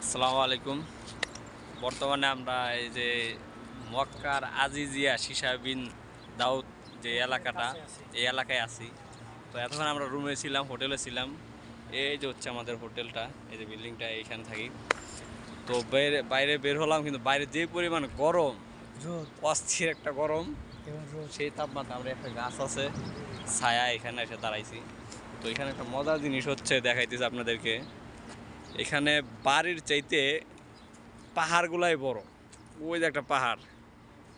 আসসালামু আলাইকুম। বর্তমানে আমরা এই যে মক্কার আজিজিয়া সীসা বিন দাউদ যে এলাকাটা, এই এলাকায় আছি। তো এতক্ষণ আমরা রুমে ছিলাম, হোটেলে ছিলাম। এই যে হচ্ছে আমাদের হোটেলটা, এই যে বিল্ডিংটা, এইখানে থাকি। তো বাইরে বাইরে বের হলাম, কিন্তু বাইরে যে পরিমাণ গরম, রোদ অস্থির একটা গরম, এবং রোদ। সেই তাপমাত্রা। আমরা একটা গাছ আছে ছায়া, এখানে এসে দাঁড়াইছি। তো এখানে একটা মজার জিনিস হচ্ছে, দেখাইতেছে আপনাদেরকে। এখানে বাড়ির চাইতে পাহাড়গুলাই বড়। ওই যে একটা পাহাড়,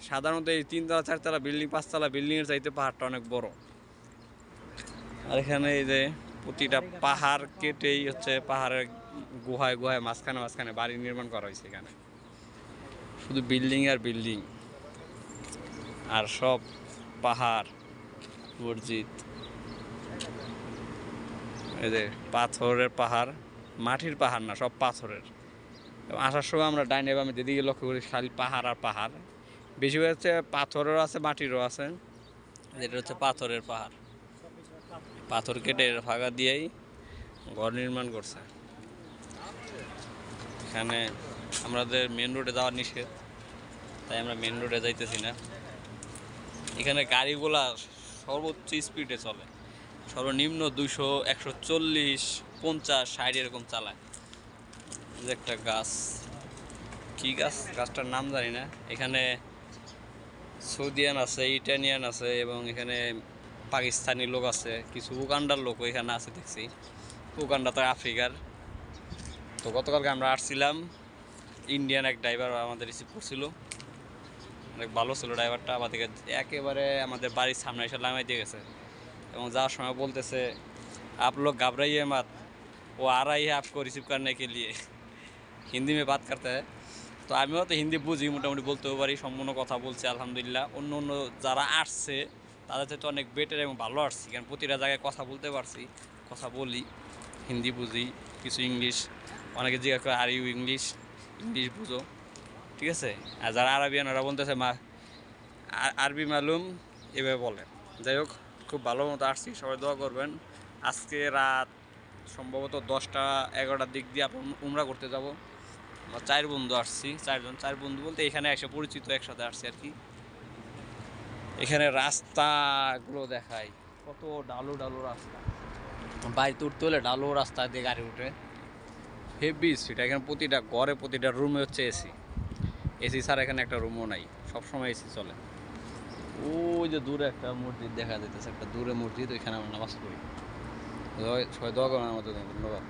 সাধারণত এই 3 তলা 4 তলা বিল্ডিং, 5 তলা বিল্ডিংয়ের চাইতে পাহাড়টা অনেক বড়। আর এখানে এই যে প্রতিটা পাহাড় কেটেই হচ্ছে পাহাড়ের গুহায় গুহায় মাঝখানে মাঝখানে বাড়ি নির্মাণ করা হয়েছে এখানে। শুধু বিল্ডিং আর বিল্ডিং, আর সব পাহাড়, মসজিদ। এই যে পাথরের পাহাড়, মাটির পাহাড় না, সব পাথরের। এবং আসার সময় আমরা ডাইনে বামে যেদিকে লক্ষ্য করি খালি পাহাড় আর পাহাড়। বেশিরভাগ হচ্ছে পাথরেরও আছে, মাটিরও আছে। যেটা হচ্ছে পাথরের পাহাড়, পাথর কেটে ফাঁকা দিয়েই ঘর নির্মাণ করছে এখানে। আমাদের মেন রোডে যাওয়া নিষেধ, তাই আমরা মেন রোডে যাইতেছি না। এখানে গাড়িগুলা সর্বোচ্চ স্পিডে চলে, সর্বনিম্ন 200, 140, 50, 60 এরকম চালায়। যে একটা গাছ, কি গাছ, গাছটার নাম জানি না। এখানে সৌদিয়ান আছে, ইটালিয়ান আছে, এবং এখানে পাকিস্তানি লোক আছে, কিছু উগান্ডার লোক এখানে আছে দেখছি। উগান্ডা তো আফ্রিকার। তো গতকালকে আমরা আসছিলাম, ইন্ডিয়ান এক ড্রাইভার আমাদের রিসিভ করছিল। অনেক ভালো ছিল ড্রাইভারটা, আমাদেরকে একেবারে আমাদের বাড়ির সামনে এসে নামাই দিয়ে গেছে। এবং যাওয়ার সময় বলতেছে, आप लोग घबराइए मत, वो आ रहा ही है आपको रिसीव करने के लिए। হিন্দি মে বাত করতে হয়। তো আমিও তো হিন্দি বুঝি, মোটামুটি বলতেও পারি, সম্পূর্ণ কথা বলছি আলহামদুলিল্লাহ। অন্য অন্য যারা আসছে তাদের চাইতে অনেক বেটার এবং ভালো আসছি, কারণ প্রতিটা জায়গায় কথা বলতে পারছি, কথা বলি, হিন্দি বুঝি, কিছু ইংলিশ। অনেকে জিজ্ঞাসা করে আর ইউ ইংলিশ, ইংলিশ বুঝো, ঠিক আছে। আর যারা আরবিয়ান ওরা বলতেছে আরবি মালুম, এভাবে বলে। যাই হোক, খুব ভালো মতো আসছি, সবাই দোয়া করবেন। আজকে রাত সম্ভবত 10টা 11টার দিক দিয়ে আপনার উমরা করতে যাব। আমরা 4 বন্ধু আসছি, 4 জন। 4 বন্ধু বলতে এখানে এসে পরিচিত, একসাথে আসছি আর কি। এখানে রাস্তাগুলো দেখাই, কত ডালু ডালু রাস্তা। বাইরে উঠতে হলে ডালু রাস্তা দিয়ে গাড়ি উঠে, হেভি স্পিড। এখানে প্রতিটা ঘরে, প্রতিটা রুমে হচ্ছে এসি। এসি ছাড়া এখানে একটা রুমও নাই, সবসময় এসি চলে। ওই যে দূরে একটা মসজিদ দেখা যাইতেছে, একটা দূরে মসজিদ, ওইখানে আমরা নামাজ পড়ি। সবাই দোয়া করেন আমাদের জন্য। ধন্যবাদ।